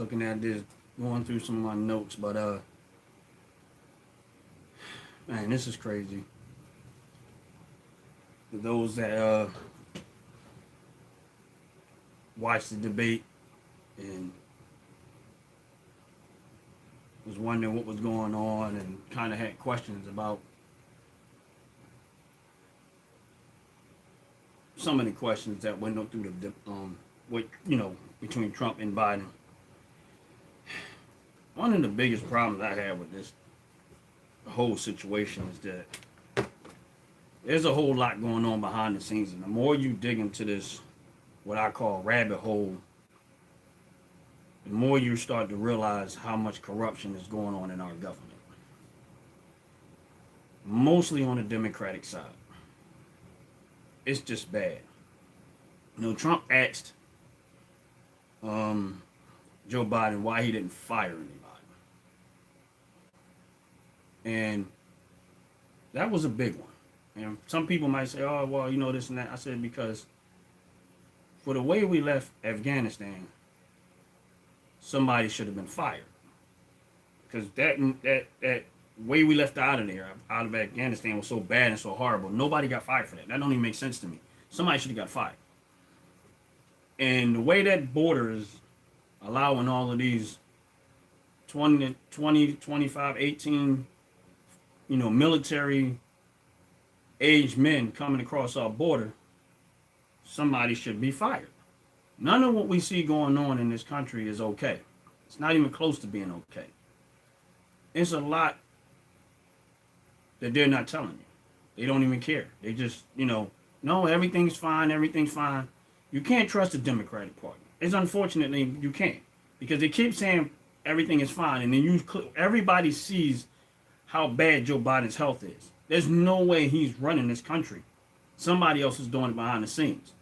looking at this, going through some of my notes, but man, this is crazy. For those that watched the debate and was wondering what was going on and kind of had questions about some of the questions that went through the what between Trump and Biden. One of the biggest problems I have with this whole situation is that there's a whole lot going on behind the scenes, and the more you dig into this, what I call rabbit hole, the more you start to realize how much corruption is going on in our government. Mostly on the Democratic side. It's just bad. Trump asked Joe Biden why he didn't fire anybody. And that was a big one. And some people might say, oh, well, this and that. I said, because for the way we left Afghanistan, somebody should have been fired. Because that way we left out of Afghanistan was so bad and so horrible. Nobody got fired for that. That don't even make sense to me. Somebody should have got fired. And the way that border is allowing all of these 20, 25, 18, military aged men coming across our border, somebody should be fired. None of what we see going on in this country is okay. It's not even close to being okay. It's a lot that they're not telling you. They don't even care. They just, no, everything's fine, everything's fine. You can't trust the Democratic Party. It's unfortunately you can't, because they keep saying everything is fine, and then everybody sees how bad Joe Biden's health is. There's no way he's running this country. Somebody else is doing it behind the scenes,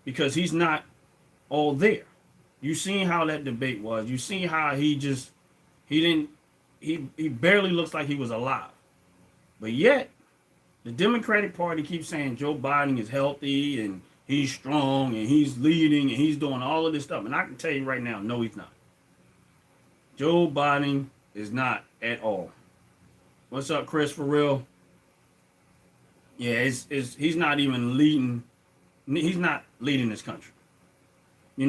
because he's not all there. You seen how that debate was. You seen how he barely looks like he was alive. But yet, the Democratic Party keeps saying Joe Biden is healthy and he's strong and he's leading and he's doing all of this stuff. And I can tell you right now, no, he's not. Joe Biden is not at all. What's up, Chris, for real? Yeah, he's not even leading. He's not leading this country. He's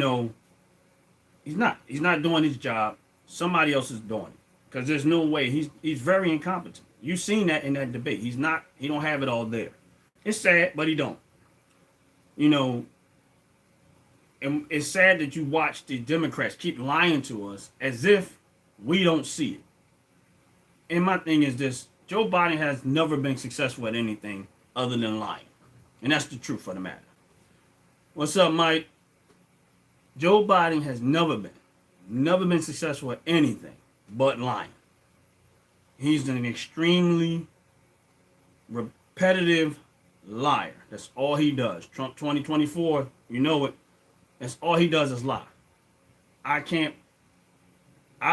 not. He's not doing his job. Somebody else is doing it. Because there's no way. He's very incompetent. You've seen that in that debate. He don't have it all there. It's sad, but he don't. And it's sad that you watch the Democrats keep lying to us as if we don't see it. And my thing is this: Joe Biden has never been successful at anything other than lying. And that's the truth of the matter. What's up, Mike? Joe Biden has never been successful at anything but lying. He's an extremely repetitive liar. That's all he does. Trump 2024, you know it. That's all he does is lie. I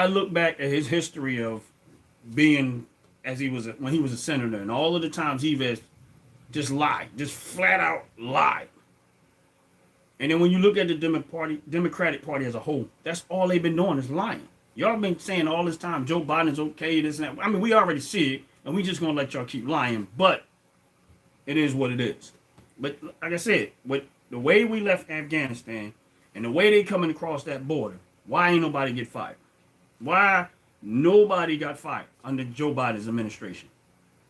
look back at his history of being when he was a senator, and all of the times he just lied, just flat out lied. And then when you look at the Democratic Party as a whole, that's all they've been doing is lying. Y'all been saying all this time, Joe Biden's okay, this and that. I mean, we already see it, and we just going to let y'all keep lying, but it is what it is. But like I said, with the way we left Afghanistan and the way they coming across that border, why ain't nobody get fired? Why nobody got fired under Joe Biden's administration?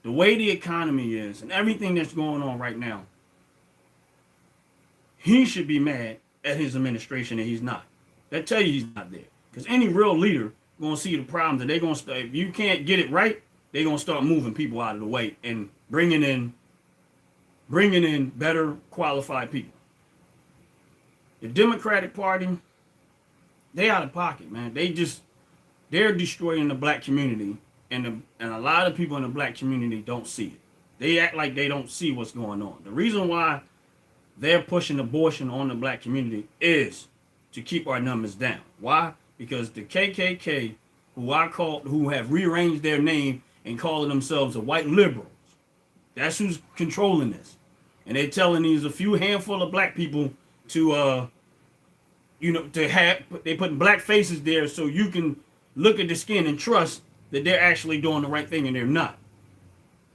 The way the economy is and everything that's going on right now, he should be mad at his administration, and he's not. That tell you he's not there. Because any real leader going to see the problems that they're going to start. If you can't get it right, they're going to start moving people out of the way and bringing in better qualified people. The Democratic Party, they out of pocket, man. They're destroying the black community, and a lot of people in the black community don't see it. They act like they don't see what's going on. The reason why they're pushing abortion on the black community is to keep our numbers down. Why? Because the KKK, who have rearranged their name and calling themselves the white liberals, that's who's controlling this. And they're telling these a few handful of black people to to have, they putting black faces there so you can look at the skin and trust that they're actually doing the right thing, and they're not.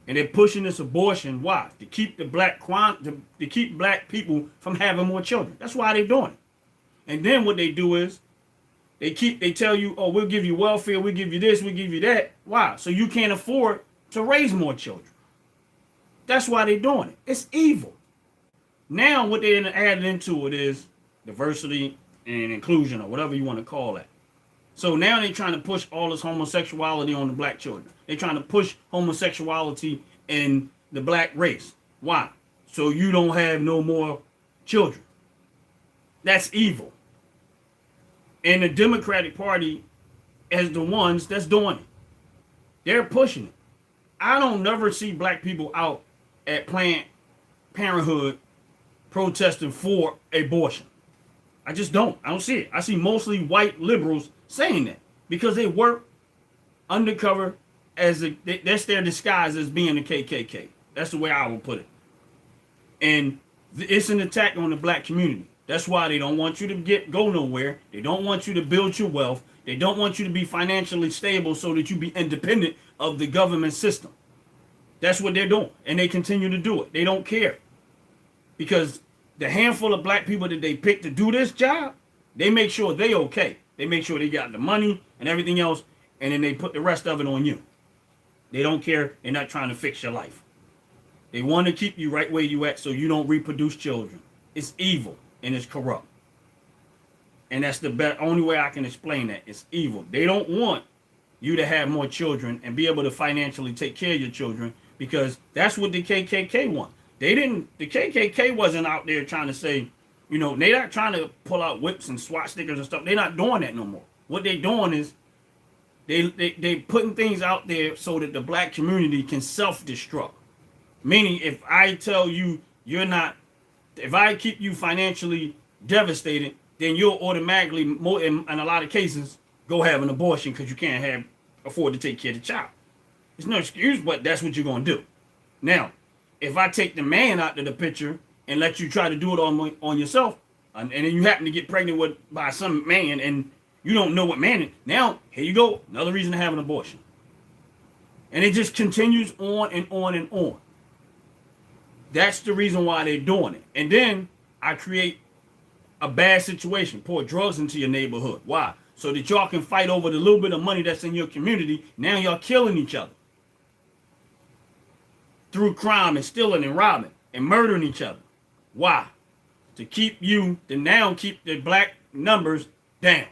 And they're pushing this abortion. Why? To keep to keep black people from having more children. That's why they're doing it. And then what they do is they tell you, oh, we'll give you welfare, we'll give you this, we'll give you that. Why? So you can't afford to raise more children. That's why they're doing it. It's evil. Now what they added into it is diversity and inclusion, or whatever you want to call it. So now they're trying to push all this homosexuality on the black children. They're trying to push homosexuality in the black race. Why? So you don't have no more children. That's evil. And the Democratic Party is the ones that's doing it. They're pushing it. I don't never see black people out at Planned Parenthood protesting for abortion. I just don't. I don't see it. I see mostly white liberals saying that because they work undercover that's their disguise as being the KKK. That's the way I would put it. And it's an attack on the black community. That's why they don't want you to go nowhere. They don't want you to build your wealth. They don't want you to be financially stable so that you be independent of the government system. That's what they're doing. And they continue to do it. They don't care. Because the handful of black people that they pick to do this job, they make sure they okay. They make sure they got the money and everything else, and then they put the rest of it on you. They don't care. They're not trying to fix your life. They want to keep you right where you at so you don't reproduce children. It's evil and it's corrupt. And that's the only way I can explain that. It's evil. They don't want you to have more children and be able to financially take care of your children, because that's what the KKK want. The KKK wasn't out there trying to say, they're not trying to pull out whips and SWAT stickers and stuff. They're not doing that no more. What they're doing is they putting things out there so that the black community can self-destruct. Meaning, if I tell you if I keep you financially devastated, then you'll automatically, in a lot of cases, go have an abortion because you can't afford to take care of the child. There's no excuse, but that's what you're going to do. Now, if I take the man out of the picture and let you try to do it on yourself, and then you happen to get pregnant by some man and you don't know what man it is, now here you go, another reason to have an abortion. And it just continues on and on and on. That's the reason why they're doing it. And then I create a bad situation, pour drugs into your neighborhood. Why? So that y'all can fight over the little bit of money that's in your community. Now y'all killing each other through crime and stealing and robbing and murdering each other. Why? To keep the black numbers down.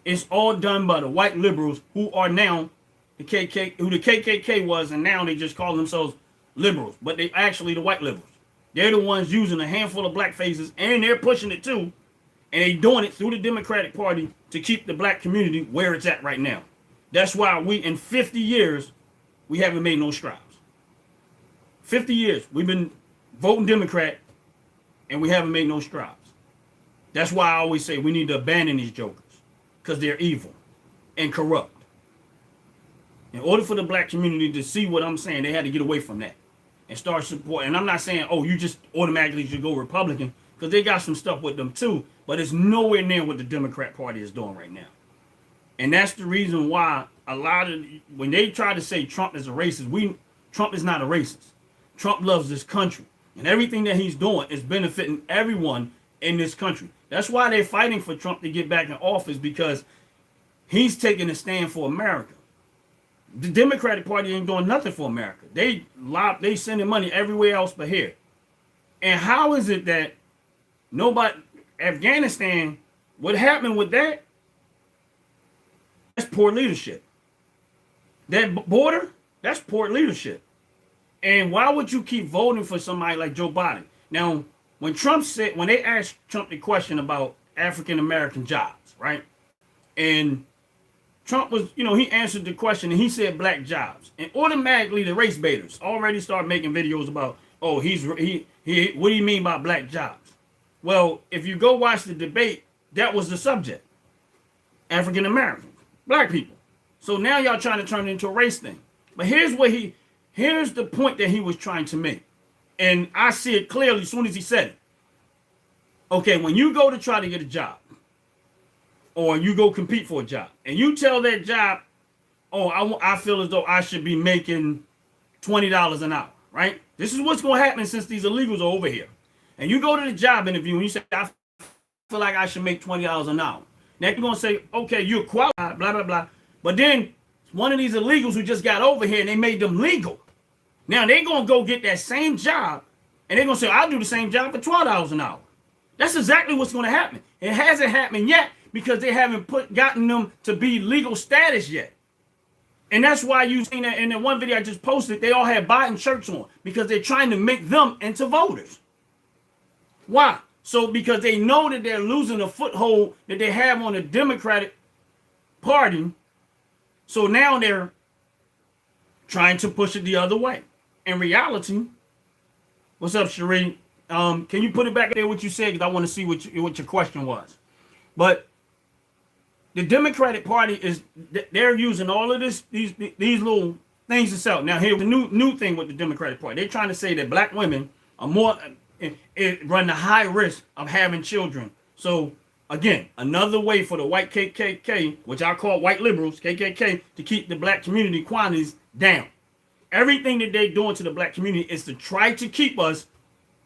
It's all done by the white liberals who are now who the KKK was, and now they just call themselves liberals, but they actually the white liberals. They're the ones using a handful of black faces, and they're pushing it too, and they're doing it through the Democratic Party to keep the black community where it's at right now. That's why in 50 years, we haven't made no strides. 50 years, we've been voting Democrat, and we haven't made no strides. That's why I always say we need to abandon these jokers, because they're evil and corrupt. In order for the black community to see what I'm saying, they had to get away from that and start supporting. And I'm not saying, oh, you just automatically should go Republican, because they got some stuff with them too, but it's nowhere near what the Democrat Party is doing right now. And that's the reason why when they try to say Trump is a racist, Trump is not a racist. Trump loves this country, and everything that he's doing is benefiting everyone in this country. That's why they're fighting for Trump to get back in office, because he's taking a stand for America. The Democratic Party ain't doing nothing for America. They sending money everywhere else but here. And how is it that Afghanistan, what happened with that? That's poor leadership. That border, that's poor leadership. And why would you keep voting for somebody like Joe Biden? Now, when they asked Trump the question about African American jobs, right? And Trump was, he answered the question and he said black jobs. And automatically the race baiters already started making videos about, oh, what do you mean by black jobs? Well, if you go watch the debate, that was the subject. African Americans, black people. So now y'all trying to turn it into a race thing. But here's the point that he was trying to make. And I see it clearly as soon as he said it. Okay, when you go to try to get a job, or you go compete for a job, and you tell that job, oh, I feel as though I should be making $20 an hour, right? This is what's going to happen since these illegals are over here. And you go to the job interview and you say, I feel like I should make $20 an hour. Now you're going to say, okay, you're qualified, blah, blah, blah. But then one of these illegals who just got over here and they made them legal. Now they're going to go get that same job and they're going to say, I'll do the same job for $12 an hour. That's exactly what's going to happen. It hasn't happened yet because they haven't gotten them to be legal status yet. And that's why you seen that in the one video I just posted, they all had Biden shirts on because they're trying to make them into voters. Why? So because they know that they're losing a foothold that they have on the Democratic Party. So now they're trying to push it the other way. In reality, what's up, Sheree? Can you put it back there what you said? Because I want to see what your question was. But the Democratic Party they're using all of these little things to sell. Now here's the new thing with the Democratic Party. They're trying to say that black women are more run the high risk of having children. So again, another way for the white KKK, which I call white liberals, KKK, to keep the black community quantities down. Everything that they're doing to the black community is to try to keep us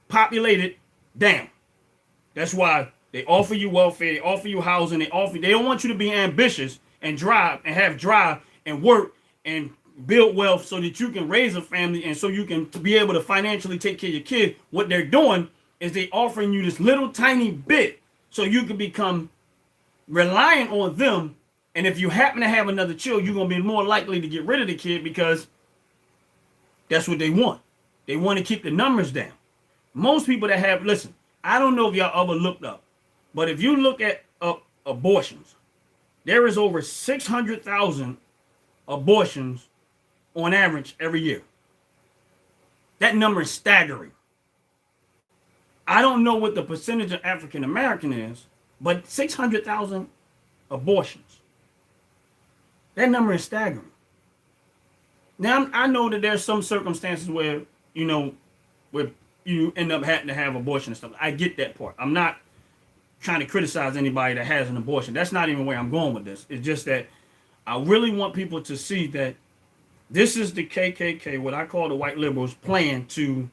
populated down. That's why they offer you welfare, they they you housing, they don't want you to be ambitious and drive and work and build wealth so that you can raise a family and so you can be able to financially take care of your kid. What they're doing is they offering you this little tiny bit so you can become reliant on them. And if you happen to have another child, you're going to be more likely to get rid of the kid because that's what they want. They want to keep the numbers down. Most people that have, listen, I don't know if y'all ever looked up, but if you look at abortions, there is over 600,000 abortions on average every year. That number is staggering. I don't know what the percentage of African American is, but 600,000 abortions. That number is staggering. Now, I know that there's some circumstances where, where you end up having to have abortion and stuff. I get that part. I'm not trying to criticize anybody that has an abortion. That's not even where I'm going with this. It's just that I really want people to see that this is the KKK, what I call the white liberals, plan to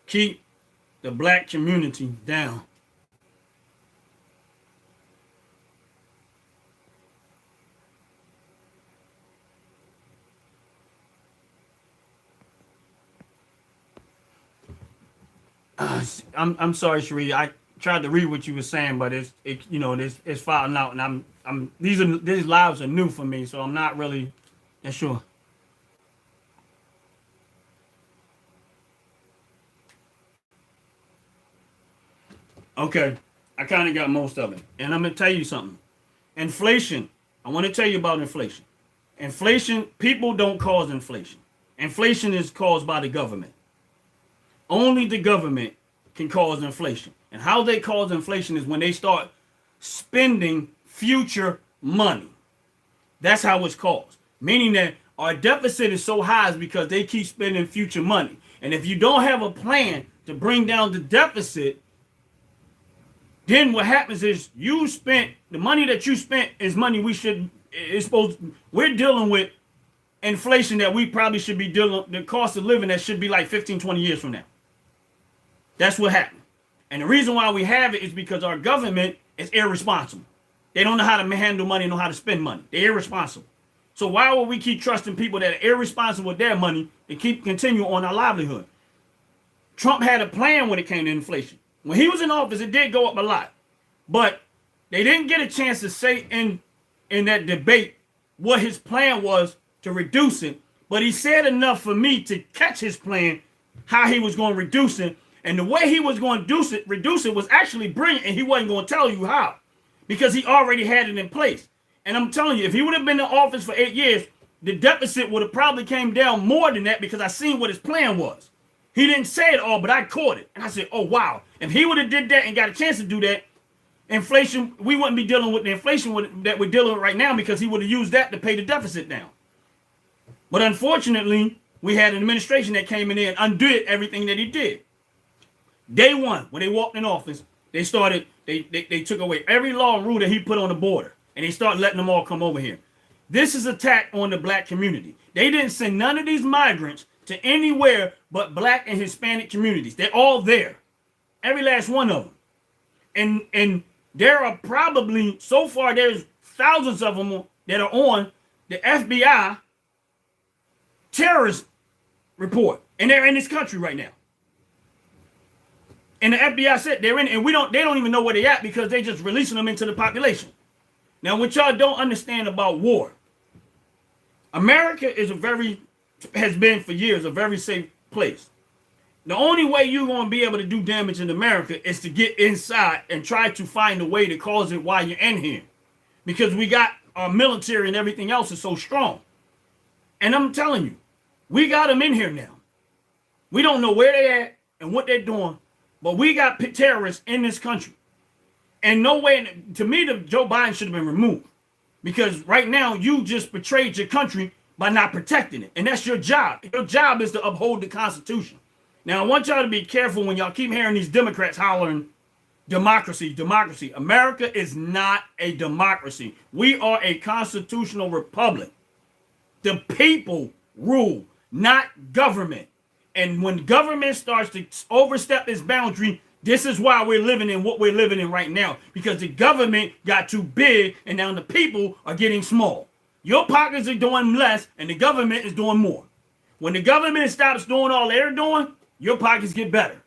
keep the black community down. I'm sorry, Sheree. I tried to read what you were saying, but it's filing out, and these lives are new for me, so I'm not really sure. Okay, I kind of got most of it, and I'm gonna tell you something. Inflation. I want to tell you about inflation. Inflation. People don't cause inflation. Inflation is caused by the government. Only the government can cause inflation. And how they cause inflation is when they start spending future money. That's how it's caused. Meaning that our deficit is so high is because they keep spending future money. And if you don't have a plan to bring down the deficit, then what happens is the money that you spent is money we're dealing with inflation that we probably should be the cost of living that should be like 15, 20 years from now. That's what happened. And the reason why we have it is because our government is irresponsible. They don't know how to handle money, know how to spend money. They're irresponsible. So why would we keep trusting people that are irresponsible with their money to continue on our livelihood? Trump had a plan when it came to inflation. When he was in office, it did go up a lot. But they didn't get a chance to say in that debate what his plan was to reduce it. But he said enough for me to catch his plan, how he was going to reduce it. And the way he was going to reduce it was actually brilliant, and he wasn't going to tell you how because he already had it in place. And I'm telling you, if he would have been in office for 8 years, the deficit would have probably came down more than that because I seen what his plan was. He didn't say it all, but I caught it. And I said, oh, wow. If he would have did that and got a chance to do that, inflation, we wouldn't be dealing with the inflation that we're dealing with right now because he would have used that to pay the deficit down. But unfortunately, we had an administration that came in there and undid everything that he did. Day one, when they walked in office, they started They took away every law and rule that he put on the border, and they start letting them all come over here. This is an attack on the black community. They didn't send none of these migrants to anywhere but black and Hispanic communities. They're all there, every last one of them. And there are probably, so far, there's thousands of them that are on the FBI terrorist report, and they're in this country right now. And the FBI said they're in, and they don't even know where they're at because they just releasing them into the population. Now, what y'all don't understand about war, America has been for years a very safe place. The only way you're going to be able to do damage in America is to get inside and try to find a way to cause it while you're in here. Because we got our military and everything else is so strong. And I'm telling you, we got them in here now. We don't know where they're at and what they're doing, but we got terrorists in this country. And no way, to me, Joe Biden should have been removed. Because right now, you just betrayed your country by not protecting it. And that's your job. Your job is to uphold the Constitution. Now, I want y'all to be careful when y'all keep hearing these Democrats hollering, democracy, democracy. America is not a democracy. We are a constitutional republic. The people rule, not government. And when government starts to overstep its boundary, this is why we're living in what we're living in right now. Because the government got too big and now the people are getting small. Your pockets are doing less and the government is doing more. When the government stops doing all they're doing, your pockets get better.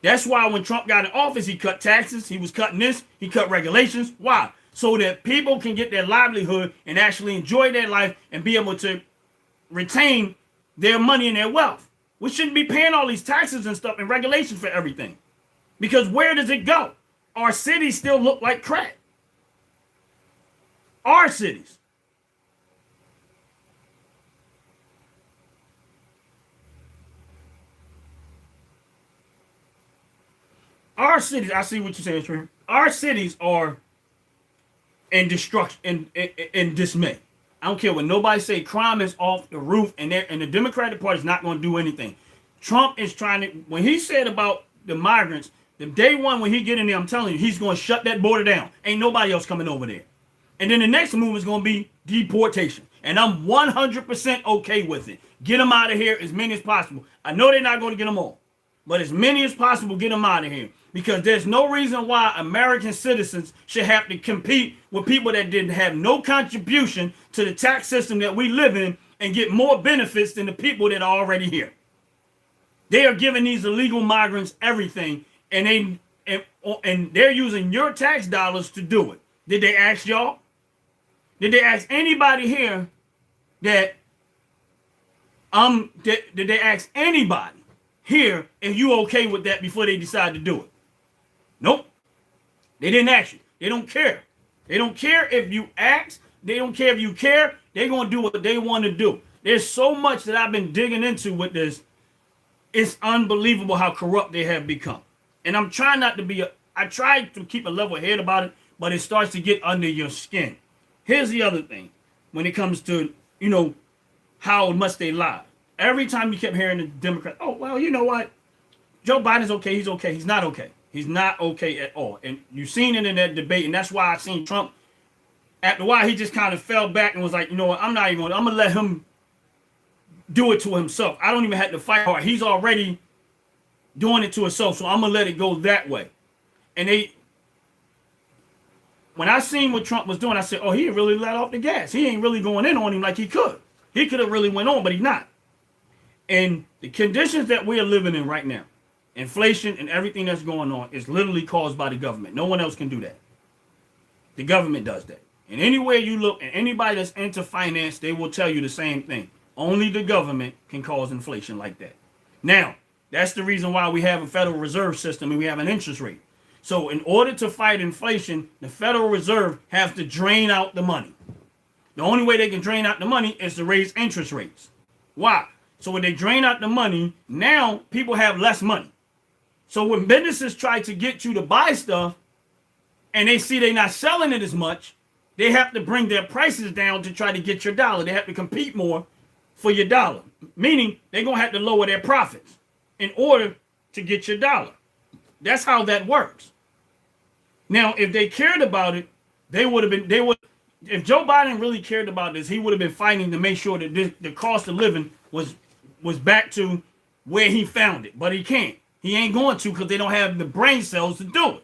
That's why when Trump got in office, he cut taxes. He was cutting this. He cut regulations. Why? So that people can get their livelihood and actually enjoy their life and be able to retain their money and their wealth. We shouldn't be paying all these taxes and stuff and regulations for everything. Because where does it go? Our cities still look like crap. Our cities. Our cities, I see what you're saying, Trent. Our cities are in destruction, in dismay. I don't care what nobody say. Crime is off the roof, and the Democratic Party is not going to do anything. Trump is trying to. When he said about the migrants, the day one when he get in there, I'm telling you, he's going to shut that border down. Ain't nobody else coming over there. And then the next move is going to be deportation, and I'm 100% okay with it. Get them out of here as many as possible. I know they're not going to get them all, but as many as possible, get them out of here. Because there's no reason why American citizens should have to compete with people that didn't have no contribution to the tax system that we live in and get more benefits than the people that are already here. They are giving these illegal migrants everything, and they're using your tax dollars to do it. Did they ask y'all? Did they ask anybody here that did they ask anybody here if you okay with that before they decide to do it? Nope. They didn't ask you. They don't care. They don't care if you ask. They don't care if you care. They're going to do what they want to do. There's so much that I've been digging into with this. It's unbelievable how corrupt they have become. And I'm trying not to be I try to keep a level head about it, but it starts to get under your skin. Here's the other thing. When it comes to, how much they lie. Every time you kept hearing the Democrats, oh, well, you know what? Joe Biden's okay. He's okay. He's not okay. He's not okay at all. And you've seen it in that debate, and that's why I seen Trump, after a while, he just kind of fell back and was like, you know what, I'm going to let him do it to himself. I don't even have to fight hard. He's already doing it to himself, so I'm going to let it go that way. And when I seen what Trump was doing, I said, oh, he really let off the gas. He ain't really going in on him like he could. He could have really went on, but he's not. And the conditions that we are living in right now, inflation and everything that's going on is literally caused by the government. No one else can do that. The government does that. And anywhere you look, and anybody that's into finance, they will tell you the same thing. Only the government can cause inflation like that. Now, that's the reason why we have a Federal Reserve System and we have an interest rate. So in order to fight inflation, the Federal Reserve has to drain out the money. The only way they can drain out the money is to raise interest rates. Why? So when they drain out the money, now people have less money. So when businesses try to get you to buy stuff and they see they're not selling it as much, they have to bring their prices down to try to get your dollar. They have to compete more for your dollar, meaning they're going to have to lower their profits in order to get your dollar. That's how that works. Now, if they cared about it, they would, if Joe Biden really cared about this, he would have been fighting to make sure that the cost of living was back to where he found it. But he can't. He ain't going to because they don't have the brain cells to do it.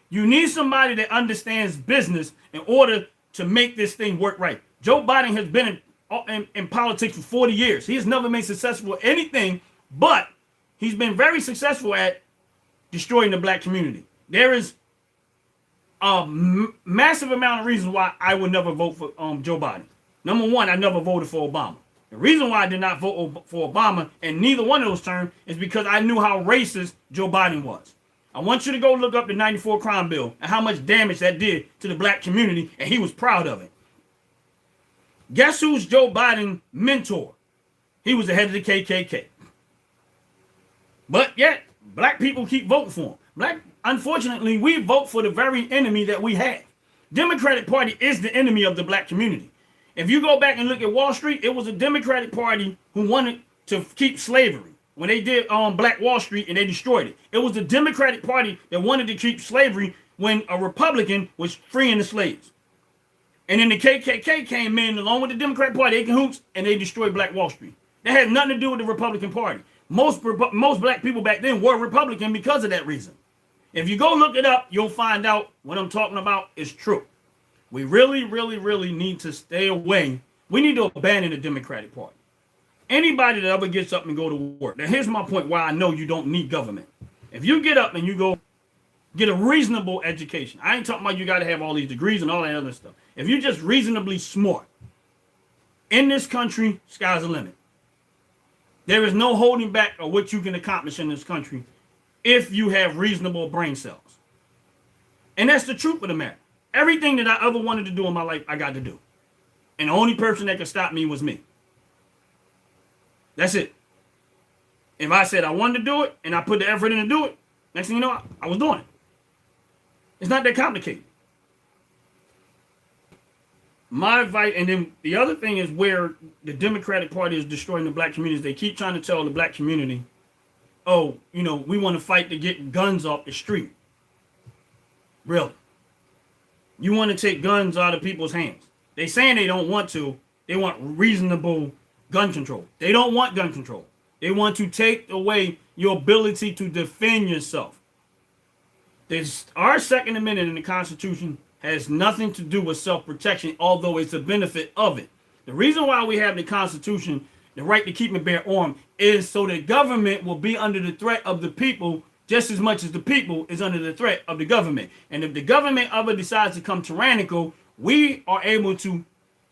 You need somebody that understands business in order to make this thing work right. Joe Biden has been in politics for 40 years. He has never been successful at anything, but he's been very successful at destroying the black community. There is a massive amount of reasons why I would never vote for Joe Biden. Number one, I never voted for Obama. The reason why I did not vote for Obama in neither one of those terms is because I knew how racist Joe Biden was. I want you to go look up the 94 crime bill and how much damage that did to the black community, and he was proud of it. Guess who's Joe Biden's mentor? He was the head of the KKK. But yet, black people keep voting for him. Unfortunately, we vote for the very enemy that we have. Democratic Party is the enemy of the black community. If you go back and look at Wall Street, it was a Democratic Party who wanted to keep slavery. When they did Black Wall Street and they destroyed it. It was the Democratic Party that wanted to keep slavery when a Republican was freeing the slaves. And then the KKK came in along with the Democratic Party, they cahoots, and they destroyed Black Wall Street. That had nothing to do with the Republican Party. Most black people back then were Republican because of that reason. If you go look it up, you'll find out what I'm talking about is true. We really, really, really need to stay away. We need to abandon the Democratic Party. Anybody that ever gets up and go to work. Now, here's my point why I know you don't need government. If you get up and you go get a reasonable education, I ain't talking about you got to have all these degrees and all that other stuff. If you're just reasonably smart, in this country, sky's the limit. There is no holding back of what you can accomplish in this country if you have reasonable brain cells. And that's the truth of the matter. Everything that I ever wanted to do in my life, I got to do. And the only person that could stop me was me. That's it. If I said I wanted to do it and I put the effort in to do it, next thing you know, I was doing it. It's not that complicated. My advice, and then the other thing is where the Democratic Party is destroying the black communities. They keep trying to tell the black community, oh, you know, we want to fight to get guns off the street. Really? You want to take guns out of people's hands. They saying they don't want to. They want reasonable gun control. They don't want gun control. They want to take away your ability to defend yourself. Our Second Amendment in the Constitution has nothing to do with self-protection, although it's a benefit of it. The reason why we have the Constitution, the right to keep and bear arms, is so the government will be under the threat of the people just as much as the people is under the threat of the government. And if the government ever decides to come tyrannical, we are able to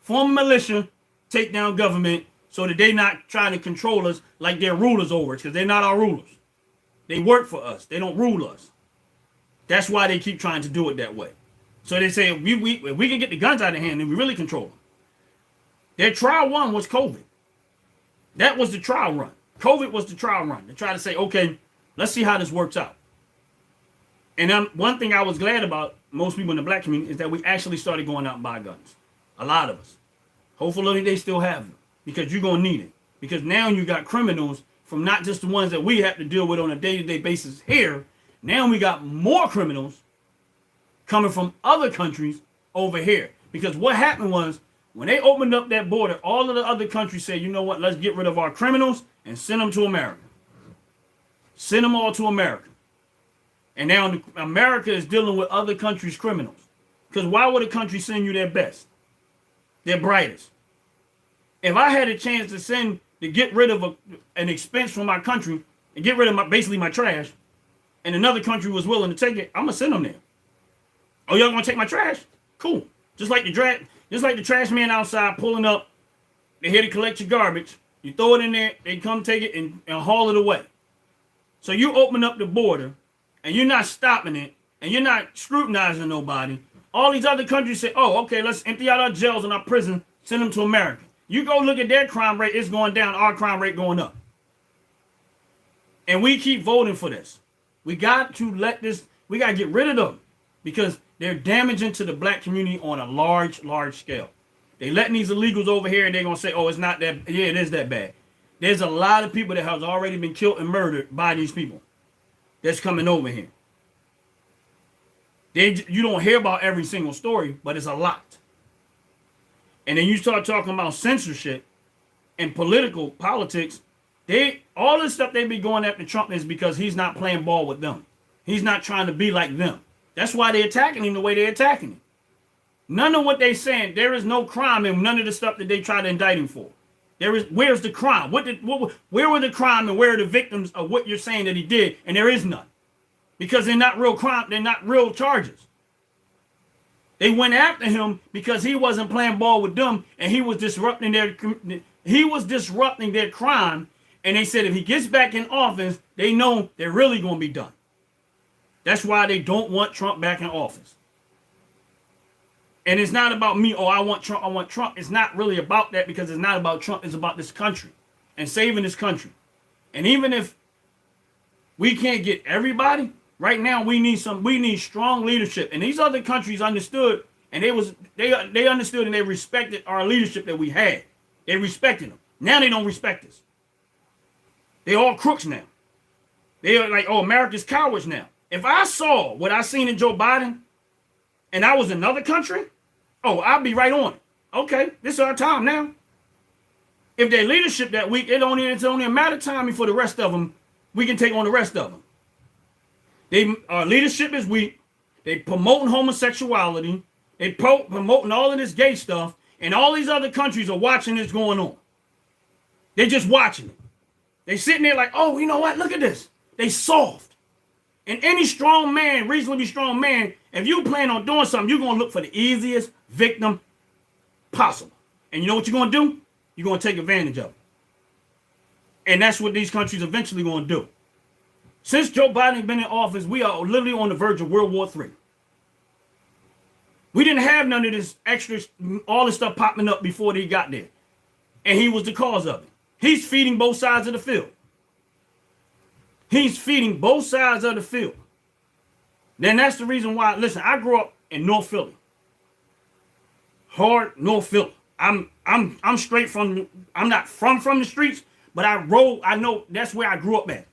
form a militia, take down government, so that they're not trying to control us like they're rulers over us, because they're not our rulers. They work for us. They don't rule us. That's why they keep trying to do it that way. So they say, if we can get the guns out of hand, then we really control them. Their trial one was COVID. That was the trial run. COVID was the trial run. They try to say, okay, let's see how this works out. And one thing I was glad about, most people in the black community, is that we actually started going out and buy guns. A lot of us. Hopefully they still have them, because you're going to need it. Because now you got criminals from not just the ones that we have to deal with on a day-to-day basis here. Now we got more criminals coming from other countries over here. Because what happened was, when they opened up that border, all of the other countries said, you know what, let's get rid of our criminals and send them to America. Send them all to America. And now America is dealing with other countries' criminals. Because why would a country send you their best? Their brightest? If I had a chance to get rid of an expense from my country and get rid of basically my trash, and another country was willing to take it, I'm going to send them there. Oh, y'all going to take my trash? Cool. Just like the trash man outside pulling up, they're here to collect your garbage. You throw it in there, they come take it and haul it away. So you open up the border, and you're not stopping it, and you're not scrutinizing nobody. All these other countries say, oh, okay, let's empty out our jails and our prisons, send them to America. You go look at their crime rate, it's going down, our crime rate going up. And we keep voting for this. We got to get rid of them, because they're damaging to the black community on a large, large scale. They letting these illegals over here, and they're going to say, oh, it's not that, yeah, it is that bad. There's a lot of people that has already been killed and murdered by these people that's coming over here. You don't hear about every single story, but it's a lot. And then you start talking about censorship and politics. All this stuff they be going after Trump is because he's not playing ball with them. He's not trying to be like them. That's why they're attacking him the way they're attacking him. None of what they're saying, there is no crime in none of the stuff that they try to indict him for. Where's the crime? Where were the crime and where are the victims of what you're saying that he did? And there is none. Because they're not real crime, they're not real charges. They went after him because he wasn't playing ball with them and he was disrupting their crime. And they said if he gets back in office, they know they're really going to be done. That's why they don't want Trump back in office. And it's not about me, I want Trump, I want Trump. It's not really about that because it's not about Trump. It's about this country and saving this country. And even if we can't get everybody, right now we need strong leadership. And these other countries understood, and they understood and they respected our leadership that we had. They respected them. Now they don't respect us. They all crooks now. They are like, America's cowards now. If I saw what I seen in Joe Biden and I was another country, I'd be right on it. Okay, this is our time now. If their leadership that weak, it's only a matter of time before the rest of them, we can take on the rest of them. Our leadership is weak. They promoting homosexuality. They promoting all of this gay stuff. And all these other countries are watching this going on. They're just watching it. They sitting there like, you know what? Look at this. They soft. And any strong man, reasonably strong man, if you plan on doing something, you're going to look for the easiest victim possible. And you know what you're going to do? You're going to take advantage of it. And that's what these countries eventually going to do. Since Joe Biden has been in office, we are literally on the verge of World War III. We didn't have none of this extra, all this stuff popping up before they got there. And he was the cause of it. He's feeding both sides of the field. He's feeding both sides of the field. Then that's the reason why, listen, I grew up in North Philly. Hard North Philly. I'm straight from, I'm not from the streets, but I know that's where I grew up at.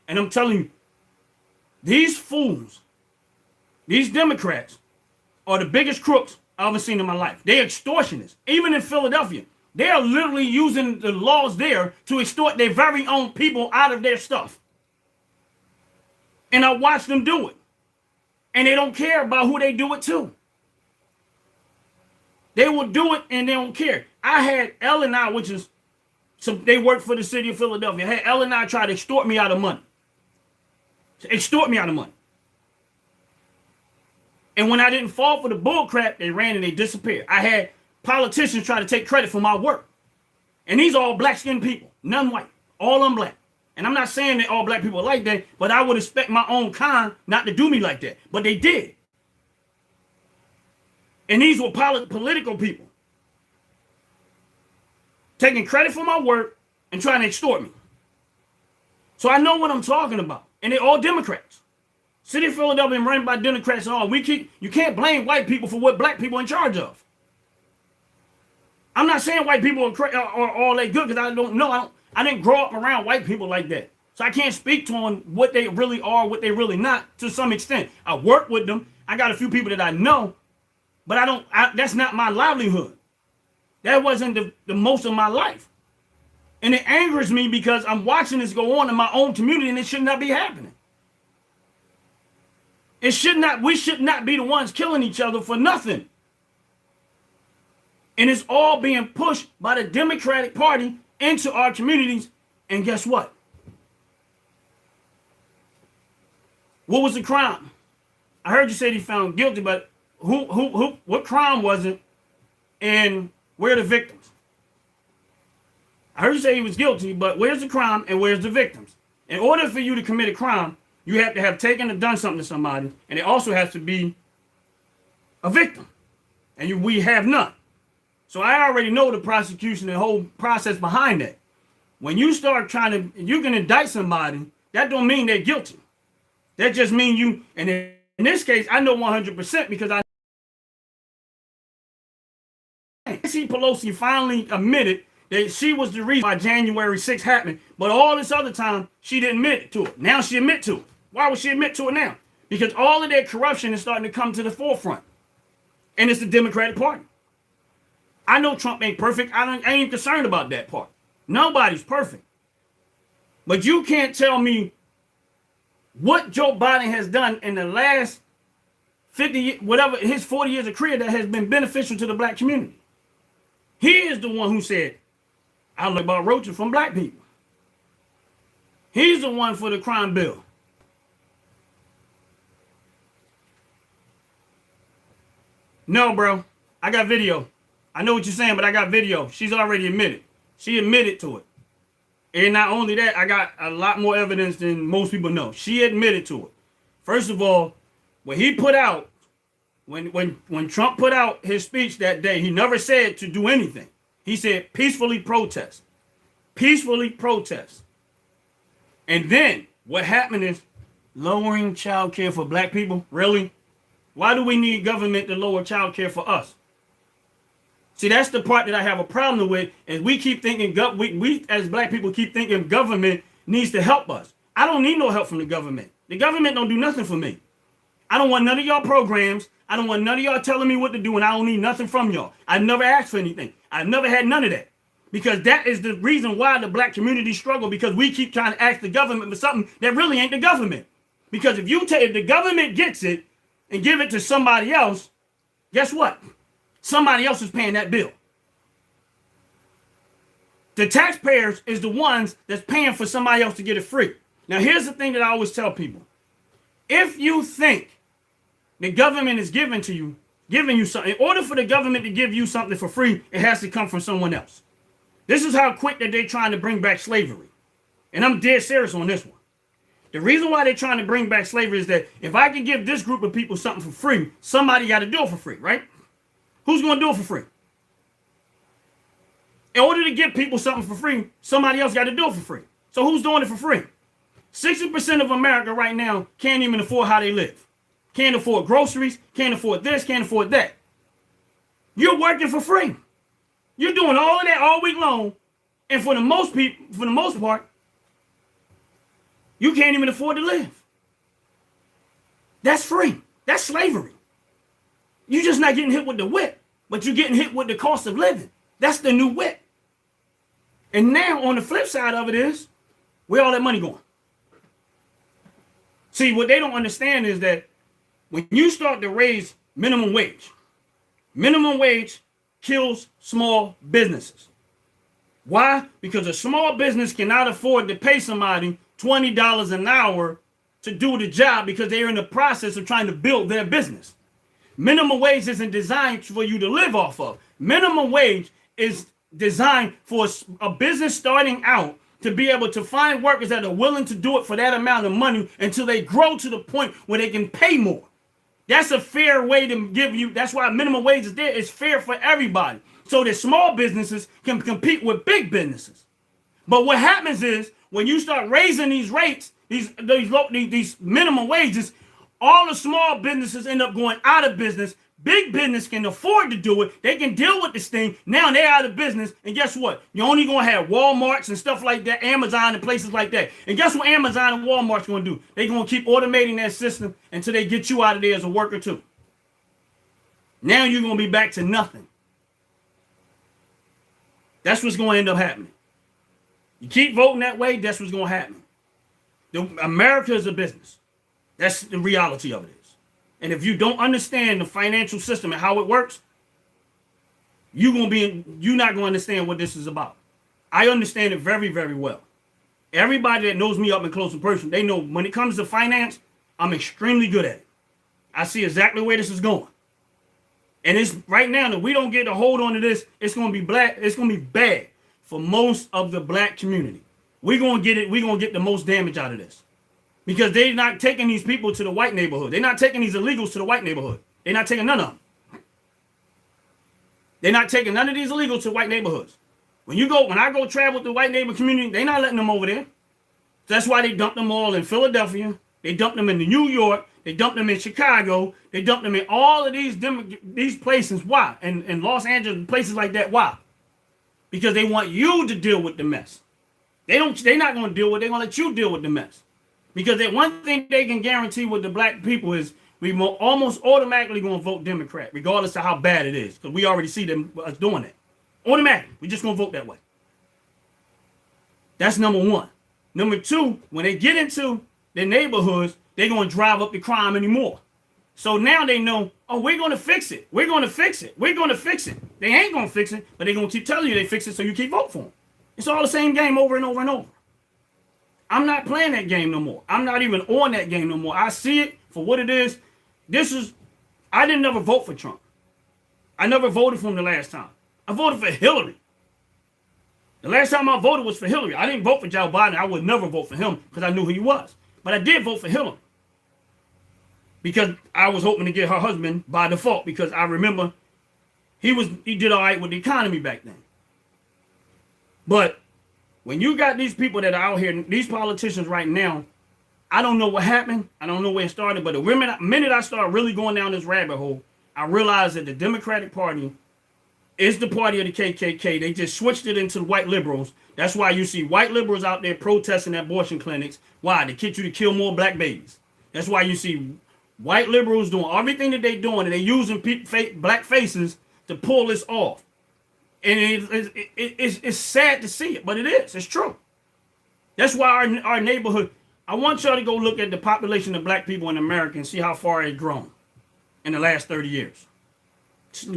And I'm telling you, these fools, these Democrats are the biggest crooks I've ever seen in my life. They're extortionists. Even in Philadelphia, they are literally using the laws there to extort their very own people out of their stuff. And I watch them do it. And they don't care about who they do it to. They will do it and they don't care. I had L&I, which is, they work for the city of Philadelphia. I had L&I try to extort me out of money. And when I didn't fall for the bull crap, they ran and they disappeared. I had politicians try to take credit for my work. And these are all black-skinned people, none white, all of them black. And I'm not saying that all black people are like that, but I would expect my own kind not to do me like that. But they did. And these were political people taking credit for my work and trying to extort me. So I know what I'm talking about. And they're all Democrats. City of Philadelphia run by Democrats and all. You can't blame white people for what black people are in charge of. I'm not saying white people are all that good because I don't know. I didn't grow up around white people like that. So I can't speak to them what they really are, what they really not to some extent. I work with them. I got a few people that I know, but that's not my livelihood. That wasn't the most of my life. And it angers me because I'm watching this go on in my own community and it should not be happening. We should not be the ones killing each other for nothing. And it's all being pushed by the Democratic Party into our communities. And guess what? What was the crime? I heard you say he found guilty, but what crime was it? And where are the victims? I heard you say he was guilty, but where's the crime and where's the victims? In order for you to commit a crime, you have to have taken or done something to somebody, and it also has to be a victim. And we have none. So I already know the prosecution, the whole process behind that. When you start you can indict somebody, that don't mean they're guilty. That just means you, and in this case, I know 100% because Nancy Pelosi finally admitted that she was the reason why January 6th happened. But all this other time, she didn't admit to it. Now she admit to it. Why would she admit to it now? because all of their corruption is starting to come to the forefront. And it's the Democratic Party. I know Trump ain't perfect. I ain't even concerned about that part. Nobody's perfect. But you can't tell me what Joe Biden has done in the last 50, whatever, his 40 years of career that has been beneficial to the black community. He is the one who said, I learned about roaches from black people. He's the one for the crime bill. No, bro. I got video. I know what you're saying, but I got video. She's already admitted. She admitted to it. And not only that, I got a lot more evidence than most people know. She admitted to it. First of all, when he put out, when Trump put out his speech that day, he never said to do anything. He said peacefully protest. Peacefully protest. And then what happened is lowering child care for black people. Really? Why do we need government to lower child care for us? See, that's the part that I have a problem with, is we keep thinking, we as black people keep thinking government needs to help us. I don't need no help from the government. The government don't do nothing for me. I don't want none of y'all programs. I don't want none of y'all telling me what to do, and I don't need nothing from y'all. I've never asked for anything. I've never had none of that. Because that is the reason why the black community struggle, because we keep trying to ask the government for something that really ain't the government. Because if the government gets it and give it to somebody else, guess what? Somebody else is paying that bill. The taxpayers is the ones that's paying for somebody else to get it free. Now, here's the thing that I always tell people. If you think the government is giving you something, in order for the government to give you something for free, it has to come from someone else. This is how quick that they're trying to bring back slavery. And I'm dead serious on this one. The reason why they're trying to bring back slavery is that if I can give this group of people something for free, somebody got to do it for free, right? Who's going to do it for free? In order to give people something for free, somebody else got to do it for free. So who's doing it for free? 60% of America right now can't even afford how they live. Can't afford groceries, can't afford this, can't afford that. You're working for free. You're doing all of that all week long, and for the most part, you can't even afford to live. That's free. That's slavery. You're just not getting hit with the whip, but you're getting hit with the cost of living. That's the new whip. And now on the flip side of it is, where all that money going? See, what they don't understand is that when you start to raise minimum wage kills small businesses. Why? Because a small business cannot afford to pay somebody $20 an hour to do the job because they're in the process of trying to build their business. Minimum wage isn't designed for you to live off of. Minimum wage is designed for a business starting out to be able to find workers that are willing to do it for that amount of money until they grow to the point where they can pay more. That's a fair way to give you. That's why minimum wage is there. It's fair for everybody, so that small businesses can compete with big businesses. But what happens is when you start raising these rates, these minimum wages, all the small businesses end up going out of business. Big business can afford to do it. They can deal with this thing. Now they're out of business. And guess what? You're only going to have Walmarts and stuff like that, Amazon and places like that. And guess what Amazon and Walmart's going to do? They're going to keep automating that system until they get you out of there as a worker too. Now you're going to be back to nothing. That's what's going to end up happening. You keep voting that way, that's what's going to happen. America is a business. That's the reality of it. And if you don't understand the financial system and how it works, you're not going to understand what this is about. I understand it very, very well. Everybody that knows me up and close in person, they know when it comes to finance, I'm extremely good at it. I see exactly where this is going. And it's right now that we don't get a hold on to this, it's going to be it's going to be bad for most of the black community. We're going to get the most damage out of this. Because they're not taking these people to the white neighborhood. They're not taking these illegals to the white neighborhood. They're not taking none of them. They're not taking none of these illegals to white neighborhoods. When I go travel with the white neighbor community, they're not letting them over there. That's why they dumped them all in Philadelphia. They dumped them in New York. They dumped them in Chicago. They dumped them in all of these places. Why? And Los Angeles, places like that. Why? Because they want you to deal with the mess. They're not going to deal with it. They're going to let you deal with the mess. Because that one thing they can guarantee with the black people is we almost automatically going to vote Democrat, regardless of how bad it is. Because we already see them us doing that. Automatically. We just going to vote that way. That's number one. Number two, when they get into their neighborhoods, they're going to drive up the crime anymore. So now they know, oh, we're going to fix it. We're going to fix it. We're going to fix it. They ain't going to fix it, but they're going to keep telling you they fix it so you keep voting for them. It's all the same game over and over and over. I'm not playing that game no more. I'm not even on that game no more. I see it for what it is. I didn't never vote for Trump. I never voted for him the last time. I voted for Hillary. The last time I voted was for Hillary. I didn't vote for Joe Biden. I would never vote for him because I knew who he was. But I did vote for Hillary because I was hoping to get her husband by default because I remember he did all right with the economy back then. But when you got these people that are out here, these politicians right now, I don't know what happened. I don't know where it started. But the minute I started really going down this rabbit hole, I realized that the Democratic Party is the party of the KKK. They just switched it into white liberals. That's why you see white liberals out there protesting at abortion clinics. Why? To get you to kill more black babies. That's why you see white liberals doing everything that they're doing, and they're using black faces to pull this off. And it's sad to see it, but it is. It's true. That's why our neighborhood, I want y'all to go look at the population of black people in America and see how far it's grown in the last 30 years.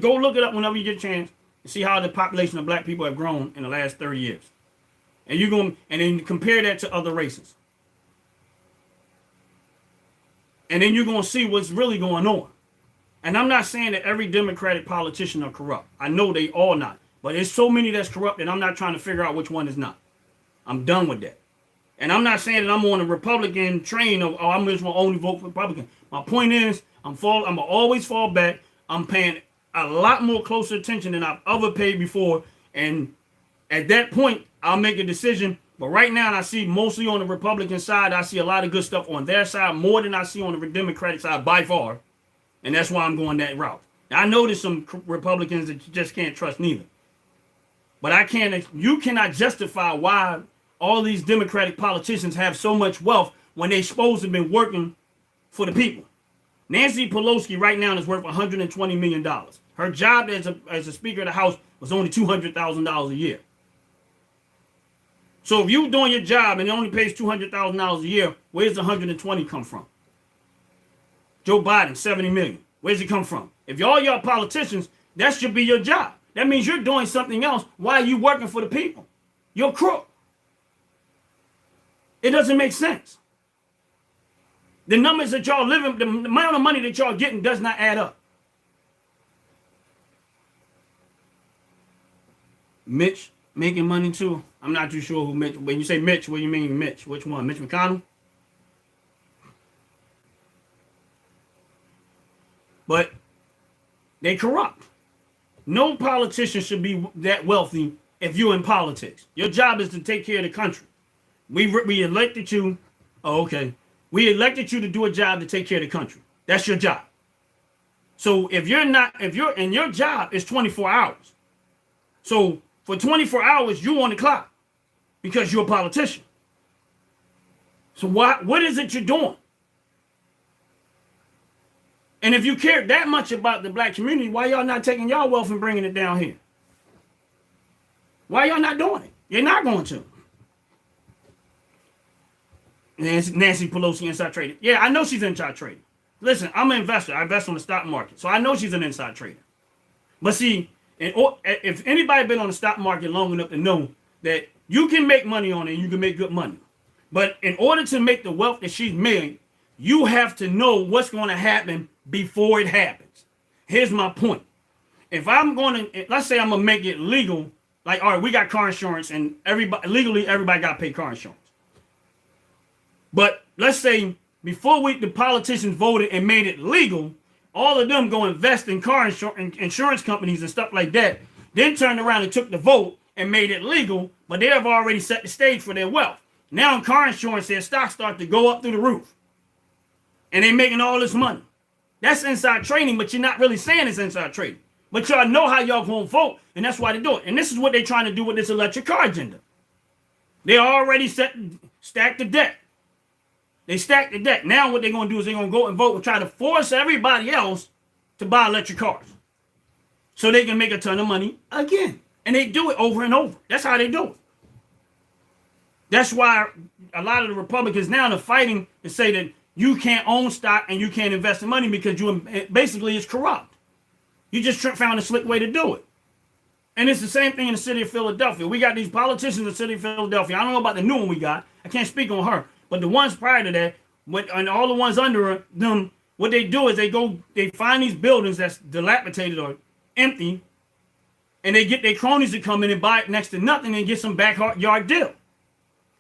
Go look it up whenever you get a chance and see how the population of black people have grown in the last 30 years. And then compare that to other races. And then you're going to see what's really going on. And I'm not saying that every Democratic politician are corrupt. I know they all not. But there's so many that's corrupt and I'm not trying to figure out which one is not. I'm done with that. And I'm not saying that I'm on a Republican train of, oh, I'm just going to only vote for Republican. My point is, I'm going to always fall back. I'm paying a lot more closer attention than I've ever paid before. And at that point, I'll make a decision. But right now, I see mostly on the Republican side, I see a lot of good stuff on their side, more than I see on the Democratic side by far. And that's why I'm going that route. Now, I know there's some Republicans that you just can't trust neither. But you cannot justify why all these Democratic politicians have so much wealth when they're supposed to have been working for the people. Nancy Pelosi right now is worth $120 million. Her job as a Speaker of the House was only $200,000 a year. So if you're doing your job and it only pays $200,000 a year, where's the 120 come from? Joe Biden, $70 million. Where's it come from? If y'all politicians, that should be your job. That means you're doing something else while you working for the people. You're crook. It doesn't make sense. The numbers that y'all living, the amount of money that y'all getting does not add up. Mitch making money too. I'm not too sure who Mitch. When you say Mitch, what do you mean Mitch? Which one? Mitch McConnell? But they corrupt. No politician should be that wealthy if you're in politics. Your job is to take care of the country. We elected you. Oh, okay. We elected you to do a job to take care of the country. That's your job. So and your job is 24 hours. So for 24 hours, you're on the clock because you're a politician. So what is it you're doing? And if you care that much about the black community, why y'all not taking y'all wealth and bringing it down here? Why y'all not doing it? You're not going to. Nancy Pelosi inside trading. Yeah, I know she's inside trading. Listen, I'm an investor. I invest on the stock market. So I know she's an inside trader. But see, if anybody been on the stock market long enough to know that you can make money on it and you can make good money. But in order to make the wealth that she's made, you have to know what's going to happen before it happens. Here's my point. If I'm going to, let's say I'm going to make it legal, like, all right, we got car insurance and everybody got to pay car insurance. But let's say before the politicians voted and made it legal, all of them go invest in car insurance companies and stuff like that, then turned around and took the vote and made it legal, but they have already set the stage for their wealth. Now in car insurance, their stocks start to go up through the roof. And they're making all this money. That's inside trading, but you're not really saying it's inside trading. But y'all know how y'all gonna vote, and that's why they do it. And this is what they're trying to do with this electric car agenda. They already stacked the deck. They stacked the deck. Now what they're going to do is they're going to go and vote and try to force everybody else to buy electric cars so they can make a ton of money again. And they do it over and over. That's how they do it. That's why a lot of the Republicans now are fighting to say that you can't own stock and you can't invest in money because you basically it's corrupt. You just found a slick way to do it. And it's the same thing in the city of Philadelphia. We got these politicians in the city of Philadelphia. I don't know about the new one we got. I can't speak on her. But the ones prior to that, and all the ones under them, what they do is they find these buildings that's dilapidated or empty, and they get their cronies to come in and buy it next to nothing and get some backyard deal.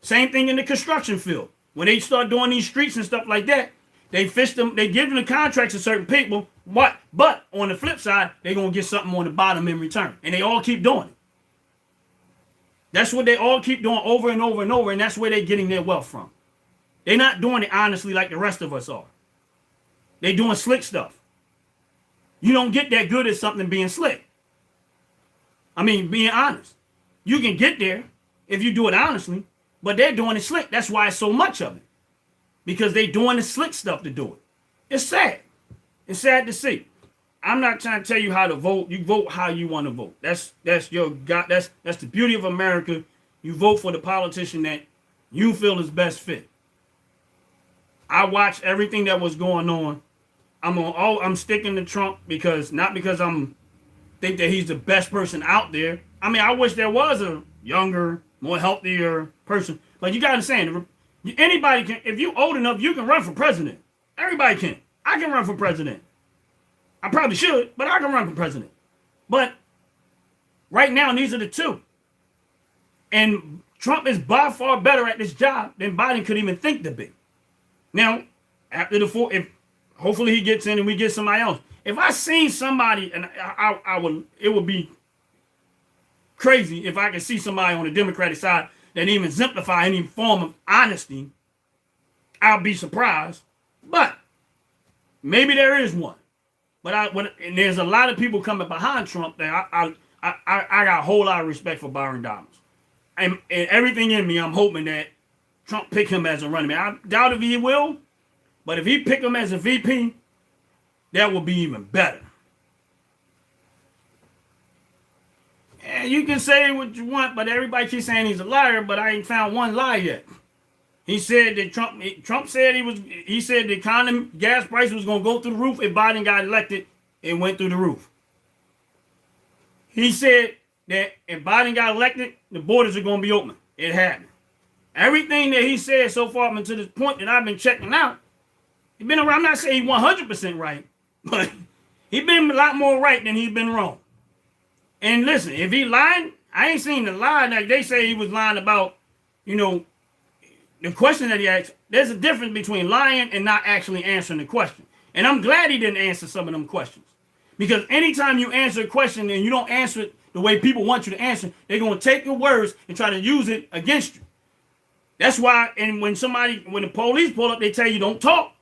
Same thing in the construction field. When they start doing these streets and stuff like that, they fish them, they give them the contracts to certain people. But on the flip side, they're going to get something on the bottom in return. And they all keep doing it. That's what they all keep doing over and over and over, and that's where they're getting their wealth from. They're not doing it honestly like the rest of us are. They're doing slick stuff. You don't get that good at something being slick. I mean, being honest. You can get there if you do it honestly, but they're doing it slick. That's why it's so much of it. Because they're doing the slick stuff to do it. It's sad. It's sad to see. I'm not trying to tell you how to vote. You vote how you want to vote. That's your God. That's the beauty of America. You vote for the politician that you feel is best fit. I watched everything that was going on. I'm sticking to Trump not because I'm think that he's the best person out there. I mean, I wish there was a younger, more healthier person. But you got to understand, anybody can. If you're old enough, you can run for president. Everybody can. I can run for president. I probably should, but I can run for president. But right now, these are the two. And Trump is by far better at this job than Biden could even think to be. Now, after the four, if hopefully he gets in and we get somebody else. If I seen somebody, and I would, it would be crazy if I could see somebody on the Democratic side that even exemplify any form of honesty. I'll be surprised, but maybe there is one. But and there's a lot of people coming behind Trump that I got a whole lot of respect for Byron Donalds. And everything in me, I'm hoping that Trump pick him as a running mate. I doubt if he will, but if he pick him as a VP, that would be even better. And you can say what you want, but everybody keeps saying he's a liar, but I ain't found one lie yet. He said that Trump said he said the economy, gas price was going to go through the roof if Biden got elected. It went through the roof. He said that if Biden got elected, the borders are going to be open. It happened. Everything that he said so far up until this point that I've been checking out, he's been around. I'm not saying he's 100% right, but he's been a lot more right than he's been wrong. And listen, if he lied, I ain't seen the lie like they say he was lying about, the question that he asked. There's a difference between lying and not actually answering the question. And I'm glad he didn't answer some of them questions. Because anytime you answer a question and you don't answer it the way people want you to answer, they're going to take your words and try to use it against you. That's why, and when the police pull up, they tell you don't talk.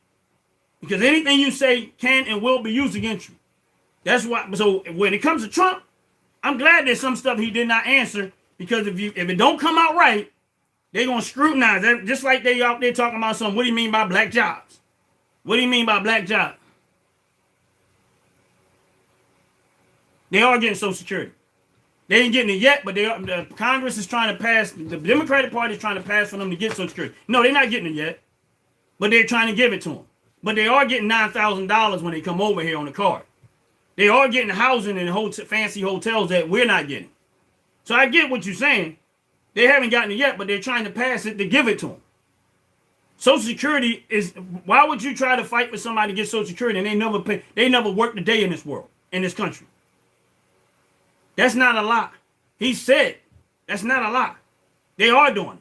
Because anything you say can and will be used against you. That's why, so when it comes to Trump, I'm glad there's some stuff he did not answer. Because if it don't come out right, they're going to scrutinize it. Just like they out there talking about something. What do you mean by black jobs? What do you mean by black jobs? They are getting Social Security. They ain't getting it yet, but the Congress is trying to pass, the Democratic Party is trying to pass for them to get Social Security. No, they're not getting it yet, but they're trying to give it to them. But they are getting $9,000 when they come over here on the card. They are getting housing in fancy hotels that we're not getting. So I get what you're saying. They haven't gotten it yet, but they're trying to pass it to give it to them. Social Security is, why would you try to fight for somebody to get Social Security and they never worked a day in this world, in this country? That's not a lie. He said, that's not a lie. They are doing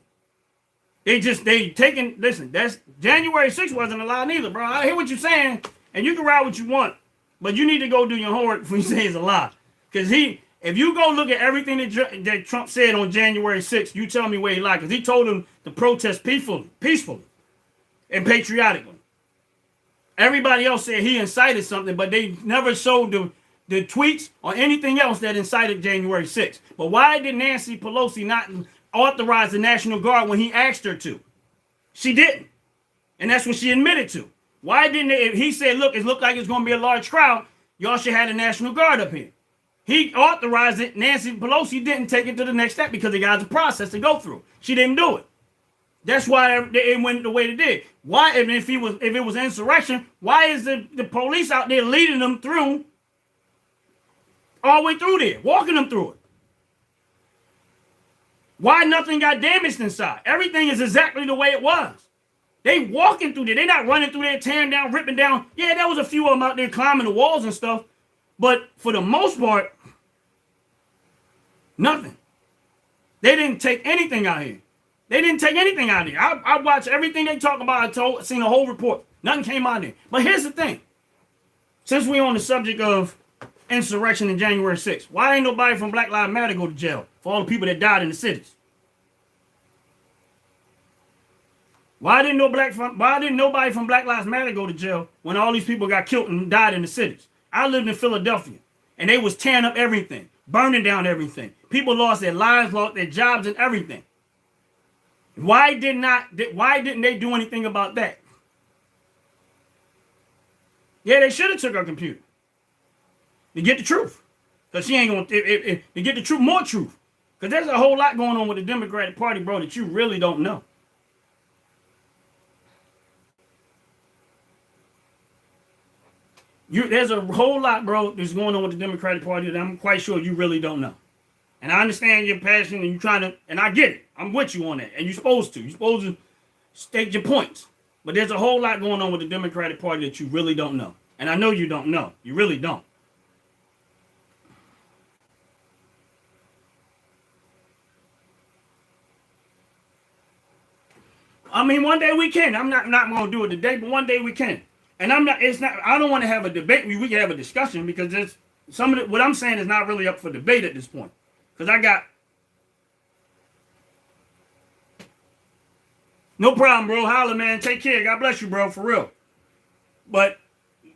it. Listen, that's January 6th wasn't a lie neither, bro. I hear what you're saying, and you can write what you want, but you need to go do your homework before you say it's a lie. Because if you go look at everything that Trump said on January 6th, you tell me where he lied. Because he told them to protest peacefully and patriotically. Everybody else said he incited something, but they never showed the tweets or anything else that incited January 6th. But why did Nancy Pelosi not authorize the National Guard when he asked her to? She didn't. And that's what she admitted to. Why didn't they? If he said, look, it looked like it's going to be a large crowd, y'all should have the National Guard up here. He authorized it. Nancy Pelosi didn't take it to the next step because they got a process to go through. She didn't do it. That's why it went the way it did. Why, if it was insurrection, why is the police out there leading them through, all the way through there, walking them through it? Why nothing got damaged inside? Everything is exactly the way it was. They walking through there. They're not running through there, tearing down, ripping down. Yeah, there was a few of them out there climbing the walls and stuff. But for the most part, nothing. They didn't take anything out here. They didn't take anything out of here. I watched everything they talk about. Seen the whole report. Nothing came out of there. But here's the thing. Since we're on the subject of insurrection in January 6th, why ain't nobody from Black Lives Matter go to jail for all the people that died in the cities? Why didn't nobody from Black Lives Matter go to jail when all these people got killed and died in the cities? I lived in Philadelphia, and they was tearing up everything, burning down everything. People lost their lives, lost their jobs, and everything. Why didn't they do anything about that? Yeah, they should have took her computer to get the truth, because she ain't gonna to get the truth, more truth, because there's a whole lot going on with the Democratic Party, bro, that you really don't know. There's a whole lot, bro, that's going on with the Democratic Party that I'm quite sure you really don't know. And I understand your passion and you trying to, and I get it. I'm with you on that. And you're supposed to. You're supposed to state your points. But there's a whole lot going on with the Democratic Party that you really don't know. And I know you don't know. You really don't. I mean, one day we can. I'm not going to do it today, but one day we can. And I don't want to have a debate. We can have a discussion because there's what I'm saying is not really up for debate at this point. Because I got no problem, bro. Holla, man. Take care. God bless you, bro. For real. But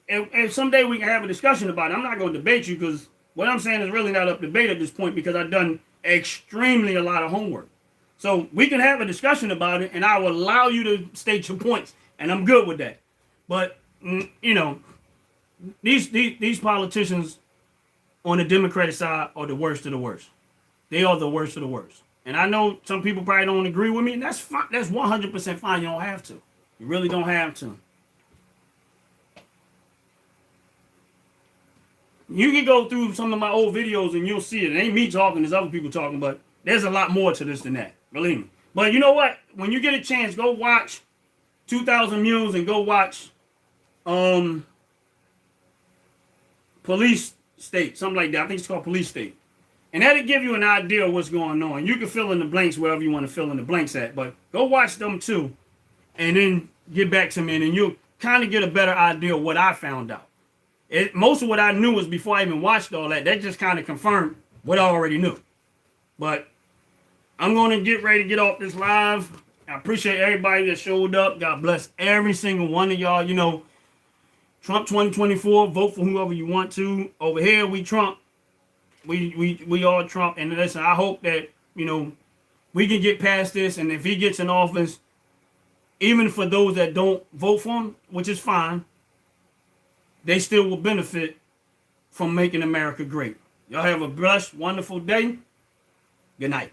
if someday we can have a discussion about it, I'm not going to debate you because what I'm saying is really not up for debate at this point because I've done extremely a lot of homework. So we can have a discussion about it and I will allow you to state your points. And I'm good with that. But, you know, these politicians on the Democratic side are the worst of the worst. They are the worst of the worst. And I know some people probably don't agree with me, and that's fine. That's 100% fine. You don't have to. You really don't have to. You can go through some of my old videos and you'll see it. It ain't me talking, there's other people talking, but there's a lot more to this than that. Believe me. But you know what? When you get a chance, go watch 2,000 Mules and go watch Police State, something like that. I think it's called Police State. And that'll give you an idea of what's going on. You can fill in the blanks wherever you want to fill in the blanks at. But go watch them too. And then get back to me. And you'll kind of get a better idea of what I found out. Most of what I knew was before I even watched all that. That just kind of confirmed what I already knew. But I'm going to get ready to get off this live. I appreciate everybody that showed up. God bless every single one of y'all. You know, Trump 2024. Vote for whoever you want to. Over here, we Trump. We all Trump, and listen, I hope that, you know, we can get past this, and if he gets in office, even for those that don't vote for him, which is fine, they still will benefit from making America great. Y'all have a blessed, wonderful day. Good night.